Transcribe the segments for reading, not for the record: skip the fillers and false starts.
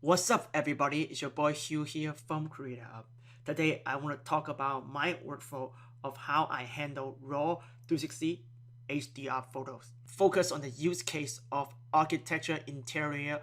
What's up, everybody? It's your boy Hugh here from Creator Hub. Today, I want to talk about my workflow of how I handle RAW 360 HDR photos. Focus on the use case of architecture interior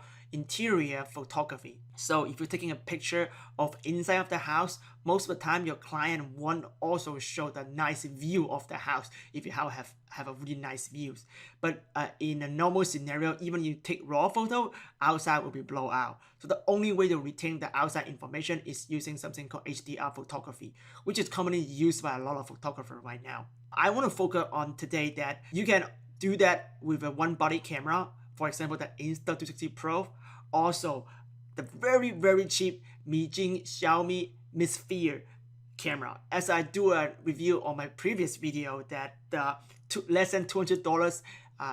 photography. So if you're taking a picture of inside of the house, most of the time your client won't also show the nice view of the house if you have a really nice views. But in a normal scenario, even you take raw photo, outside will be blown out. So the only way to retain the outside information is using something called HDR photography, which is commonly used by a lot of photographers right now. I want to focus on today that you can do that with a one body camera, for example, the Insta360 Pro. Also, the very cheap Xiaomi Mi Sphere camera. As I do a review on my previous video that the less than $200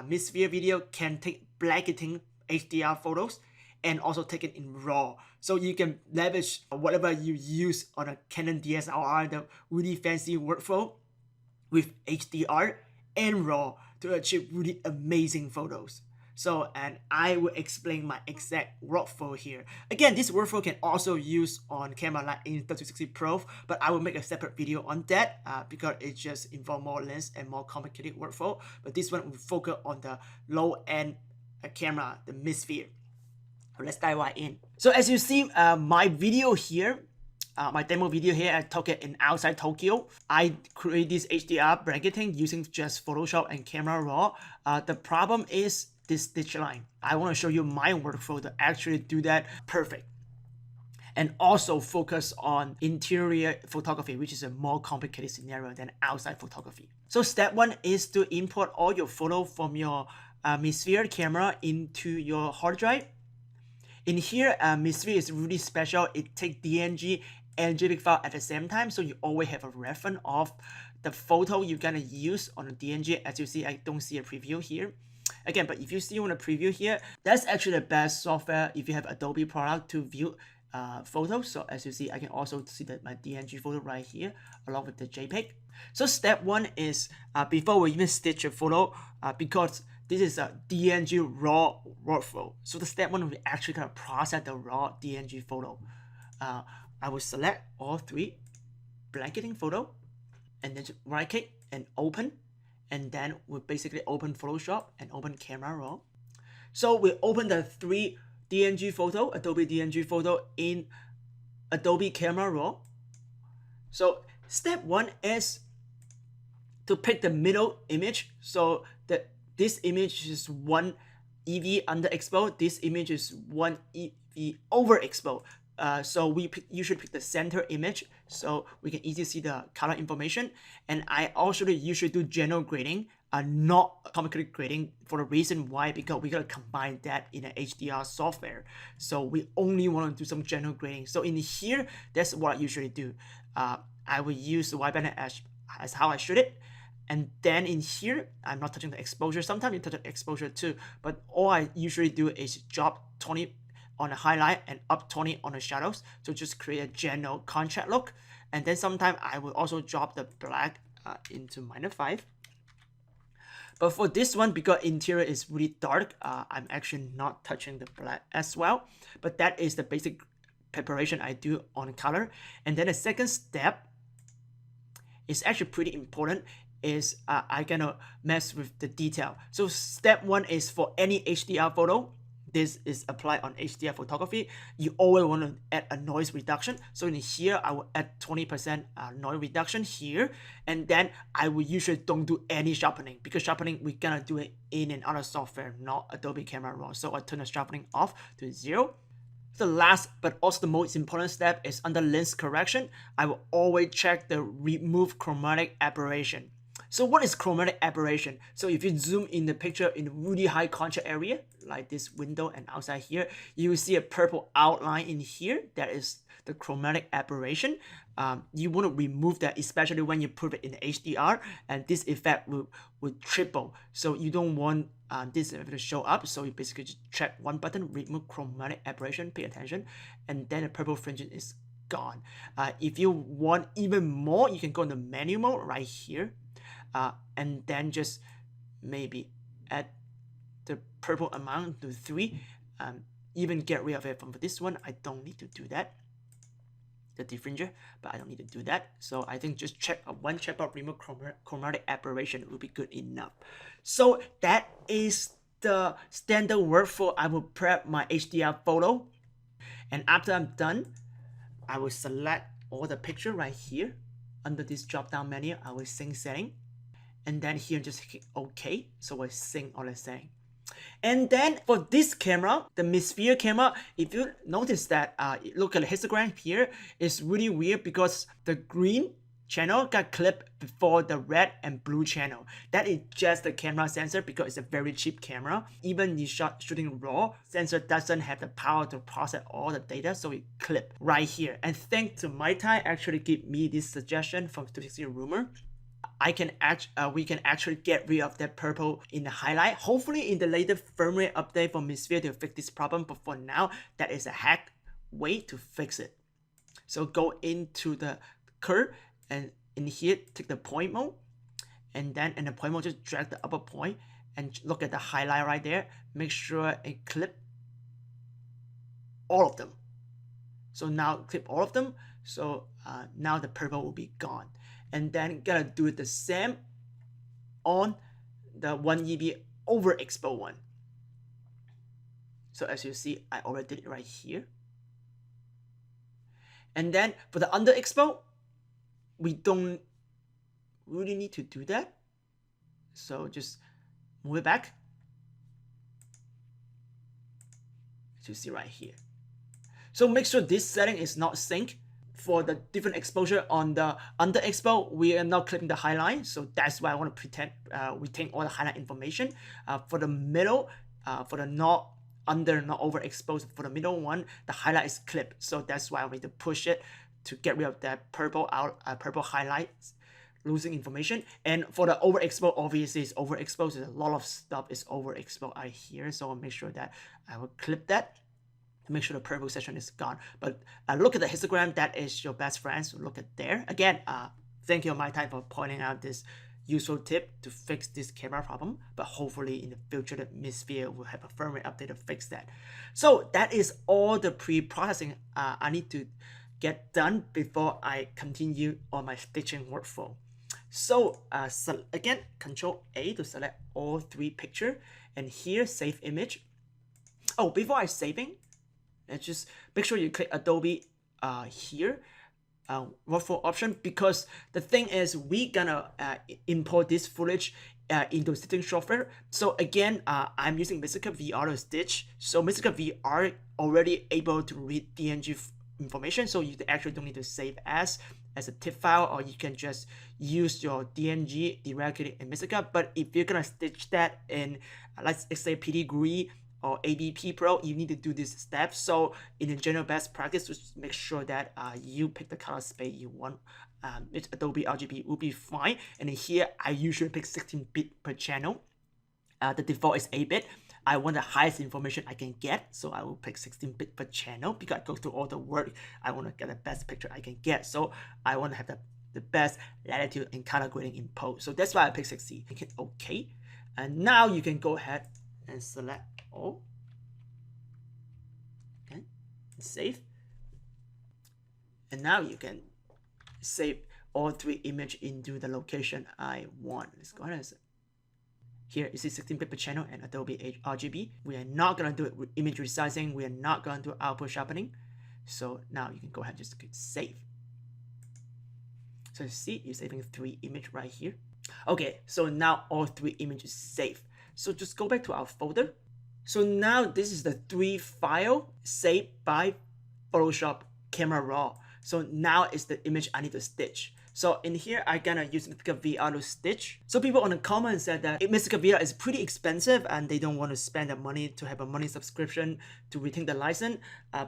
Mi Sphere video can take bracketing HDR photos and also take it in RAW. So you can leverage whatever you use on a Canon DSLR, the really fancy workflow with HDR and RAW to achieve really amazing photos. So, and I will explain my exact workflow here. Again, this workflow can also use on camera like Insta360 Pro, but I will make a separate video on that because it just involves more lens and more complicated workflow. But this one will focus on the low-end camera, the Mi Sphere. Let's dive right in. So as you see, my video here, my demo video here, I took it in outside Tokyo. I create this HDR bracketing using just Photoshop and Camera Raw. The problem is this stitch line. I want to show you my workflow to actually do that perfect. And also focus on interior photography, which is a more complicated scenario than outside photography. So step one is to import all your photo from your Mi Sphere camera into your hard drive. In here, Mi Sphere is really special. It takes DNG and JPEG file at the same time, so you always have a reference of the photo you're gonna use on the DNG. As you see, I don't see a preview here. Again, but if you see on a preview here, that's actually the best software if you have Adobe product to view photos. So as you see, I can also see that my DNG photo right here along with the JPEG. So step one is before we even stitch a photo, because this is a DNG raw workflow. So the step one will actually kind of process the raw DNG photo. I will select all three, blanketing photo, and then right click and open. And then we'll basically open Photoshop and open Camera Raw. So we open the three DNG photo, Adobe DNG photo in Adobe Camera Raw. So step one is to pick the middle image. So this image is one EV underexposed. This image is one EV overexposed. So you should pick the center image so we can easily see the color information. And I also usually do general grading, not complicated grading, for the reason why, because we gotta combine that in an HDR software. So we only want to do some general grading. So in here, that's what I usually do. I will use the white balance as how I shoot it. And then in here, I'm not touching the exposure. Sometimes you touch the exposure too, but all I usually do is drop 20 on the highlight and up 20 on the shadows to just create a general contrast look. And then sometimes I will also drop the black into -5. But for this one, because interior is really dark, I'm actually not touching the black as well. But that is the basic preparation I do on color. And then the second step is actually pretty important, is I gonna mess with the detail. So step one is for any HDR photo. This is applied on HDR photography. You always want to add a noise reduction. So in here, I will add 20% noise reduction here. And then I will usually don't do any sharpening, because sharpening, we're gonna do it in another software, not Adobe Camera RAW. So I turn the sharpening off to 0. The last but also the most important step is under lens correction. I will always check the remove chromatic aberration. So what is chromatic aberration? So if you zoom in the picture in a really high contrast area, like this window and outside here, you will see a purple outline in here. That is the chromatic aberration. You want to remove that, especially when you put it in HDR, and this effect will triple. So you don't want this to show up. So you basically just check one button, remove chromatic aberration, pay attention, and then the purple fringe is gone. If you want even more, you can go in the menu mode right here. And then just maybe add the purple amount to 3, even get rid of it from this one. I don't need to do that, the differinger, but I don't need to do that. So I think just one checkbox remove chromatic aberration will be good enough. So that is the standard workflow. I will prep my HDR photo, and after I'm done, I will select all the picture right here. Under this drop down menu, I will sync setting, and then here just hit OK. So I sync all the setting. And then for this camera, the Mi Sphere camera, if you notice that, look at the histogram here, it's really weird because the green channel got clipped before the red and blue channel. That is just the camera sensor because it's a very cheap camera. Even the shooting RAW, sensor doesn't have the power to process all the data, so it clipped right here. And thanks to Mijia actually give me this suggestion from 360 Rumor. We can actually get rid of that purple in the highlight. Hopefully in the later firmware update for Mi Sphere to fix this problem, but for now, that is a hack way to fix it. So go into the curve, and in here, take the point mode, and then in the point mode, just drag the upper point and look at the highlight right there. Make sure it clip all of them. So now clip all of them. So now the purple will be gone. And then gotta do the same on the 1 EB overexposed one. So as you see, I already did it right here. And then for the underexposed, we don't really need to do that. So just move it back. As you see right here. So make sure this setting is not synced. For the different exposure on the underexposed, we are not clipping the highlight, so that's why I want to retain all the highlight information. For the middle, for the not overexposed, for the middle one, the highlight is clipped, so that's why I need to push it to get rid of that purple highlights, losing information. And for the overexposed, obviously it's overexposed. There's a lot of stuff is overexposed right here, so I'll make sure that I will clip that to make sure the purple section is gone. But look at the histogram, that is your best friend, so look at there. Again, thank you Mijia for pointing out this useful tip to fix this camera problem, but hopefully in the future the Mi Sphere will have a firmware update to fix that. So that is all the pre-processing I need to get done before I continue on my stitching workflow. So again, Control A to select all 3 pictures, and here save image. Oh, before I saving, just make sure you click Adobe here, workflow option, because the thing is we gonna import this footage into stitching software. So again, I'm using Mistika VR to stitch. So Mistika VR already able to read DNG information, so you actually don't need to save as a TIFF file, or you can just use your DNG directly in Mistika. But if you're gonna stitch that in, let's say PTGui or ABP Pro, you need to do this step. So in the general best practice, just make sure that you pick the color space you want. It's Adobe RGB will be fine. And then here, I usually pick 16-bit per channel. The default is 8-bit. I want the highest information I can get, so I will pick 16-bit per channel because I go through all the work. I want to get the best picture I can get. So I want to have the best latitude and color grading in post. So that's why I pick 60. You hit OK. And now you can go ahead and select all. Okay, save. And now you can save all 3 images into the location I want. Let's go ahead and say. Here you see 16-bit per channel and Adobe RGB. We are not going to do it with image resizing. We are not going to do output sharpening. So now you can go ahead and just click save. So you see, you're saving 3 images right here. Okay, so now all 3 images saved. So just go back to our folder. So now this is the 3 file saved by Photoshop Camera RAW. So now is the image I need to stitch. So in here, I'm gonna use Mistika VR to stitch. So people on the comments said that Mistika VR is pretty expensive and they don't want to spend the money to have a monthly subscription to retain the license.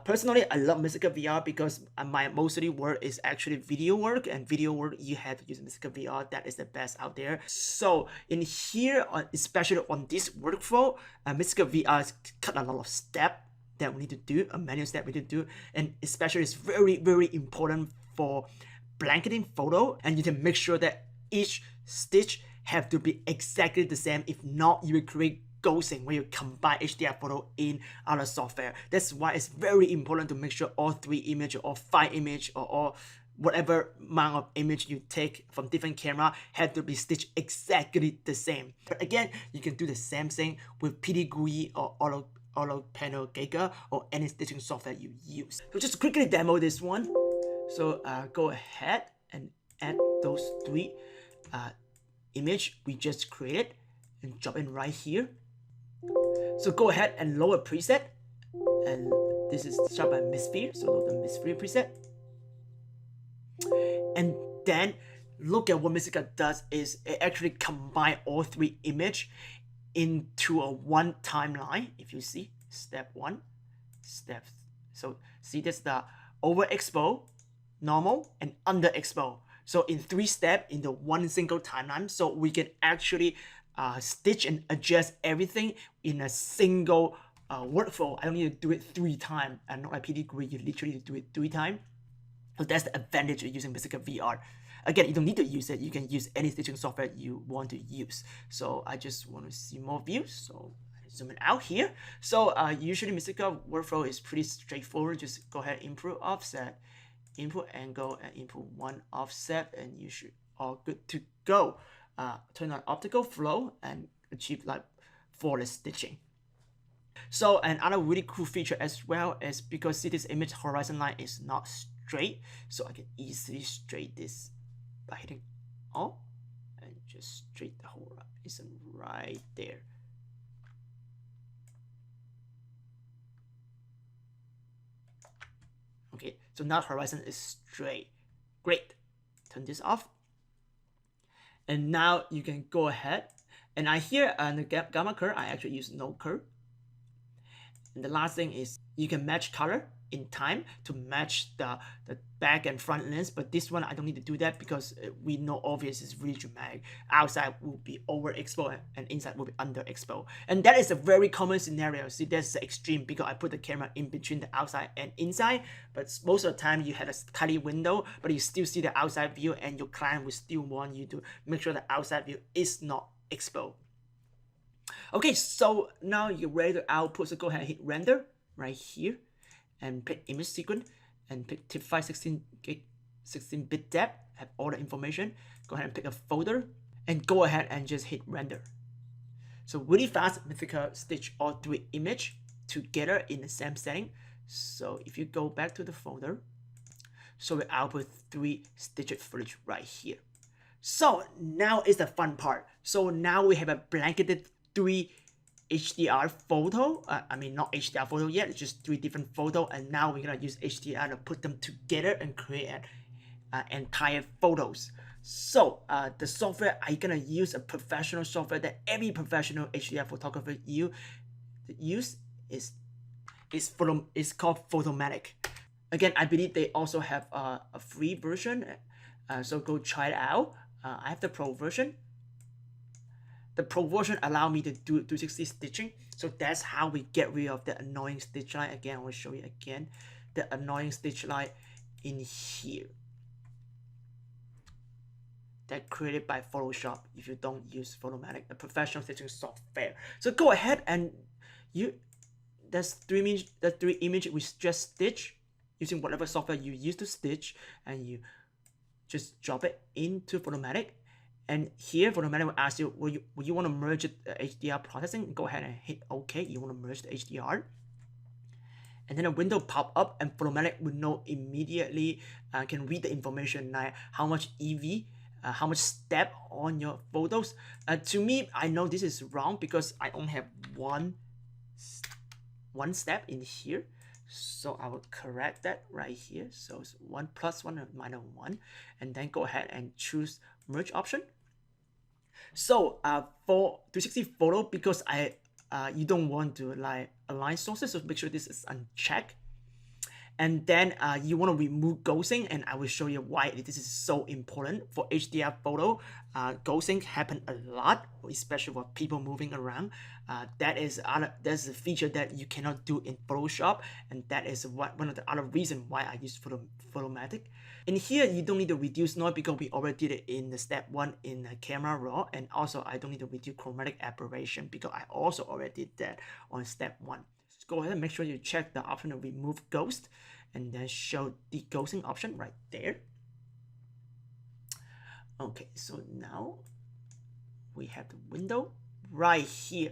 Personally, I love Mistika VR because my mostly work is actually video work, and video work you have to use Mistika VR. That is the best out there. So in here, especially on this workflow, Mistika VR cut a lot of steps that we need to do, a manual step we need to do, and especially it's very, very important for blanketing photo, and you can make sure that each stitch have to be exactly the same. If not, you will create ghosting, where you combine HDR photo in other software. That's why it's very important to make sure all 3 images or 5 images or all whatever amount of image you take from different camera have to be stitched exactly the same. But again, you can do the same thing with PTGui or Autopano Giga or any stitching software you use. So just quickly demo this one. So go ahead and add those 3 image we just created and drop in right here. So go ahead and load a preset, and this is Xiaomi Mi Sphere, so load the Mi Sphere preset. And then look at what Mistika does is it actually combine all 3 image into a one timeline. If you see step 1, so see this the overexpose, normal, and underexpose. So in 3 steps in the one single timeline, so we can actually stitch and adjust everything in a single workflow. I don't need to do it 3 times, and not like PTGui, you literally do it 3 times. So that's the advantage of using Mistika VR. Again, you don't need to use it. You can use any stitching software you want to use. So I just want to see more views. So I zoom it out here. So usually Mistika workflow is pretty straightforward. Just go ahead, input offset, input angle, and input 1 offset, and you should all good to go. Turn on optical flow and achieve like flawless stitching. So another really cool feature as well is because see this image horizon line is not straight, so I can easily straight this by hitting all and just straight the horizon right there. Okay, so now horizon is straight. Great. Turn this off. And now you can go ahead. And I here on the gamma curve, I actually use no curve. And the last thing is you can match color in time to match the back and front lens, but this one I don't need to do that because we know obviously it's really dramatic. Outside will be overexposed and inside will be underexposed, and that is a very common scenario. See, that's the extreme because I put the camera in between the outside and inside, but most of the time you had a tiny window but you still see the outside view, and your client will still want you to make sure the outside view is not exposed. Okay, so now you're ready to output, so go ahead and hit render right here and pick image sequence and pick TIFF5 16-bit depth, have all the information. Go ahead and pick a folder and go ahead and just hit render. So really fast, Mistika stitch all 3 images together in the same setting. So if you go back to the folder, so we output 3 stitched footage right here. So now is the fun part. So now we have a blanketed 3 HDR photo. I mean, not HDR photo yet, it's just 3 different photos, and now we're gonna use HDR to put them together and create entire photos. So the software I'm gonna use a professional software that every professional HDR photographer use is called Photomatix. Again, I believe they also have a free version, so go try it out. I have the pro version. The pro version allow me to do 360 stitching, so that's how we get rid of the annoying stitch line. Again, I will show you again the annoying stitch line in here that created by Photoshop if you don't use Photomatix, a professional stitching software. So go ahead and that's 3 images we just stitch using whatever software you use to stitch, and you just drop it into Photomatix. And here Photomatix will ask you, will you want to merge the HDR processing? Go ahead and hit OK. You want to merge the HDR, and then a window pop up, and Photomatix will know immediately, can read the information like how much EV, how much step on your photos. To me, I know this is wrong because I only have one step in here, so I will correct that right here. So it's 1 + 1 and -1, and then go ahead and choose merge option. So for 360 photo, because you don't want to like align sources, so make sure this is unchecked. And then you want to remove ghosting, and I will show you why this is so important for HDR photo. Ghosting happen a lot, especially for people moving around. That's a feature that you cannot do in Photoshop, and that is one of the other reasons why I use Photomatix. In here, you don't need to reduce noise because we already did it in the step 1 in Camera RAW, and also I don't need to reduce chromatic aberration because I also already did that on step 1. Just go ahead and make sure you check the option to remove ghost, and then show the ghosting option right there. Okay, so now we have the window right here.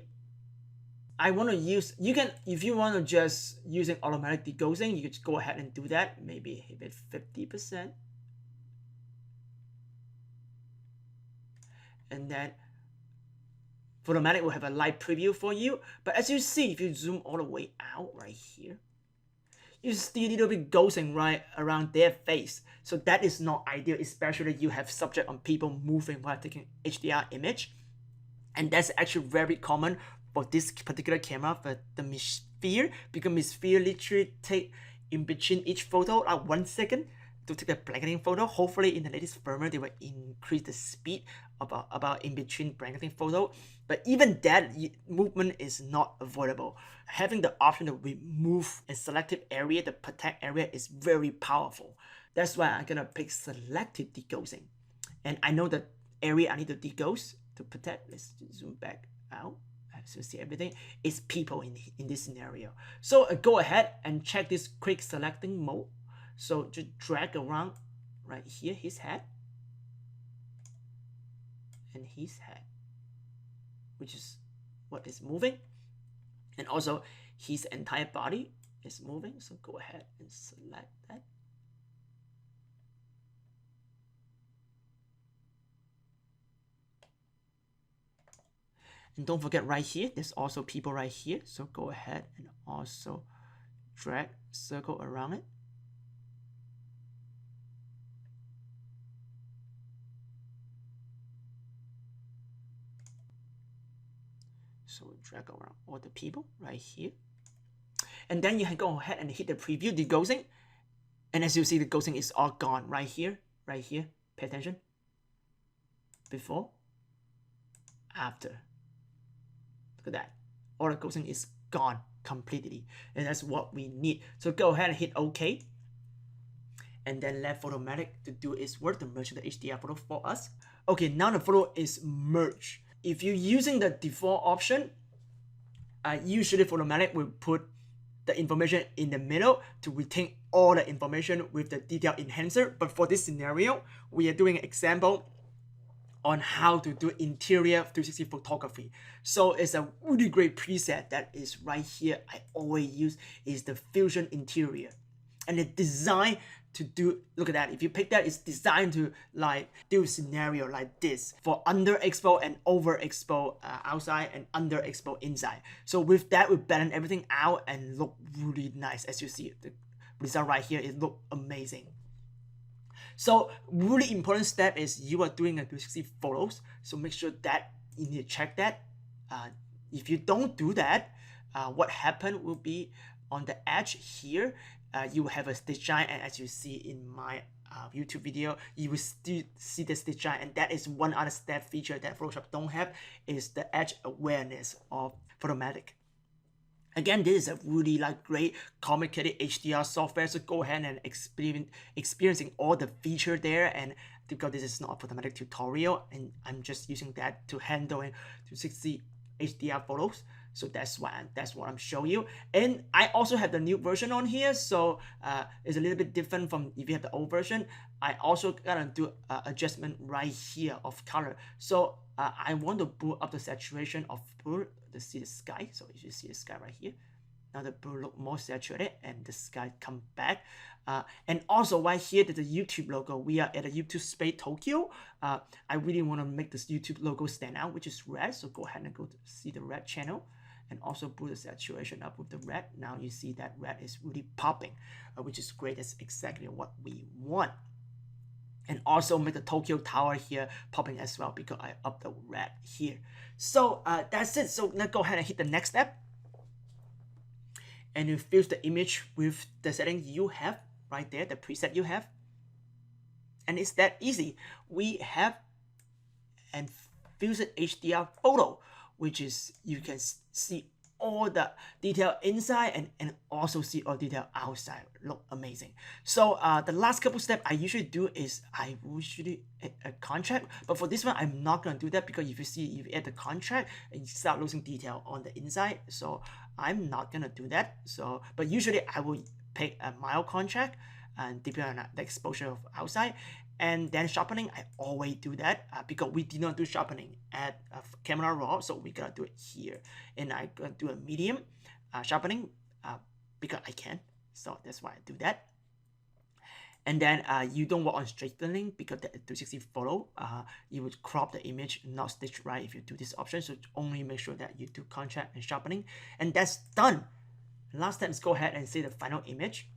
I want to use, you can, if you want to just using automatic deghosting, you can just go ahead and do that. Maybe hit it 50%. And then Photomatix will have a light preview for you. But as you see, if you zoom all the way out right here, you see a little bit ghosting right around their face. So that is not ideal, especially you have subject on people moving while taking HDR image. And that's actually very common for this particular camera, for the Mi Sphere, because Mi Sphere literally take in between each photo 1 second to take the bracketing photo. Hopefully in the latest firmware they will increase the speed about in between bracketing photo. But even that movement is not avoidable. Having the option to remove a selective area, the protect area, is very powerful. That's why I'm gonna pick selective deghosting. And I know the area I need to deghost to protect. Let's zoom back out. So see everything is people in this scenario. So go ahead and check this quick selecting mode. So just drag around right here his head and his head, which is what is moving, and also his entire body is moving. So go ahead and select that. And don't forget right here, there's also people right here. So go ahead and also drag circle around it. So drag around all the people right here. And then you can go ahead and hit the preview deghosting. And as you see, the ghosting is all gone right here, right here. Pay attention. Before, after. Look at that. All the ghosting is gone completely. And that's what we need. So go ahead and hit OK. And then let Photomatix to do its work to merge the HDR photo for us. Okay, now the photo is merged. If you're using the default option, usually Photomatix will put the information in the middle to retain all the information with the detail enhancer. But for this scenario, we are doing an example on how to do interior 360 photography. So it's a really great preset that is right here. I always use is the Fusion Interior. And it's designed to do, look at that, if you pick that, it's designed to like do a scenario like this for underexpose and overexpose outside and underexpose inside. So with that, we balance everything out and look really nice. As you see, the result right here, it look amazing. So really important step is you are doing a 360 photos. So make sure that you need to check that. If you don't do that, what happened will be on the edge here, you will have a stitch line, and as you see in my YouTube video, you will still see the stitch line, and that is one other step feature that Photoshop don't have, is the edge awareness of Photomatix. Again, this is a really like great complicated HDR software, so go ahead and experiencing all the feature there. And because this is not a Photomatix tutorial, and I'm just using that to handle 360 HDR photos, so that's what I'm showing you. And I also have the new version on here, so it's a little bit different from if you have the old version. I also gotta do adjustment right here of color. So I want to boost up the saturation of blue to see the sky. So if you see the sky right here, now the blue look more saturated and the sky come back. And also right here, there's a YouTube logo. We are at a YouTube Space Tokyo. I really want to make this YouTube logo stand out, which is red. So go ahead and go to see the red channel, and also put the saturation up with the red. Now you see that red is really popping, which is great. That's exactly what we want. And also make the Tokyo Tower here popping as well, because I up the red here. So that's it. So now go ahead and hit the next step. and you fuse the image with the setting you have right there, the preset you have. And it's that easy. We have and fuse it HDR photo, which is you can see all the detail inside and also see all detail outside. Look amazing. So the last couple steps I usually do is I usually add a contract, but for this one I'm not gonna do that, because if you add the contract and you start losing detail on the inside, so I'm not gonna do that. So but usually I will pick a mild contract and depending on the exposure of outside. And then sharpening, I always do that because we did not do sharpening at Camera RAW, so we gotta do it here. And I gonna do a medium sharpening because I can, so that's why I do that. And then you don't work on straightening because the 360 photo, you would crop the image, not stitch right if you do this option. So only make sure that you do contrast and sharpening, and that's done. Last step is go ahead and see the final image.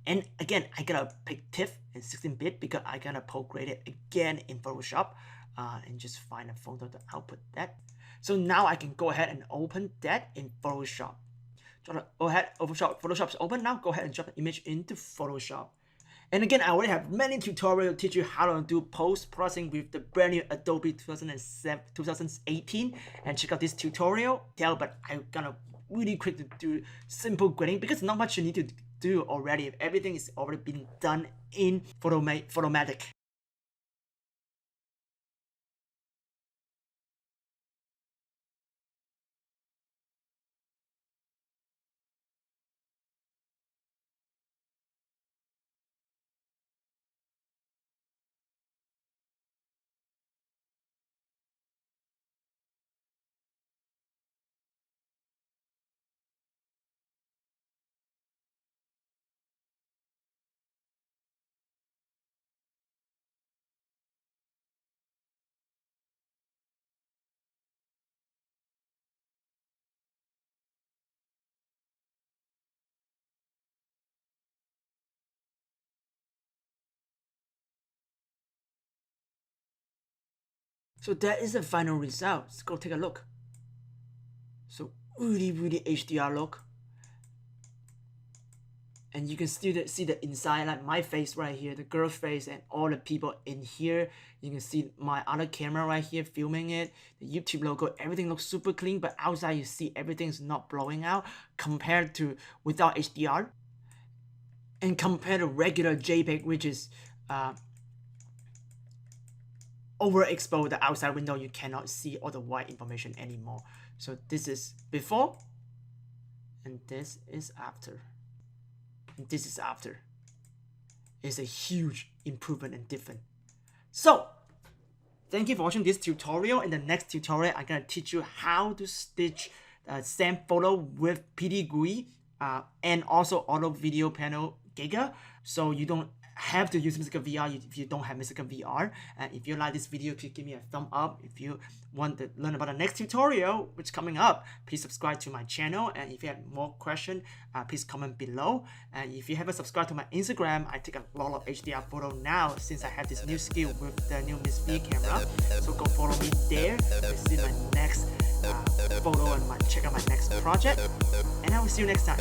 And again, I gotta pick TIFF and 16-bit because I gotta post-grade it again in Photoshop and just find a photo to output that. So now I can go ahead and open that in Photoshop. Go ahead, Photoshop's open now. Go ahead and drop the image into Photoshop. And again, I already have many tutorials to teach you how to do post-processing with the brand new Adobe 2018. And check out this tutorial. But I'm gonna really quick to do simple grading because not much you need to do already. Everything is already been done in Photomatix. So that is the final result. Let's go take a look. So really HDR look. And you can still see the inside, like my face right here, the girl's face, and all the people in here. You can see my other camera right here filming it, the YouTube logo, everything looks super clean, but outside you see everything's not blowing out compared to without HDR. And compared to regular JPEG, which is overexposed the outside window, you cannot see all the white information anymore. So this is before, and this is after. And this is after. It's a huge improvement and different. So thank you for watching this tutorial. In the next tutorial, I'm gonna teach you how to stitch same photo with PTGui and also auto video panel Giga, so you don't have to use Mistika VR if you don't have Mistika VR. And if you like this video, please give me a thumb up. If you want to learn about the next tutorial which is coming up, please subscribe to my channel. And if you have more questions, please comment below. And if you haven't subscribed to my Instagram, I take a lot of HDR photo now since I have this new skill with the new Mi Sphere camera. So go follow me there to see my next photo and check out my next project. And I will see you next time.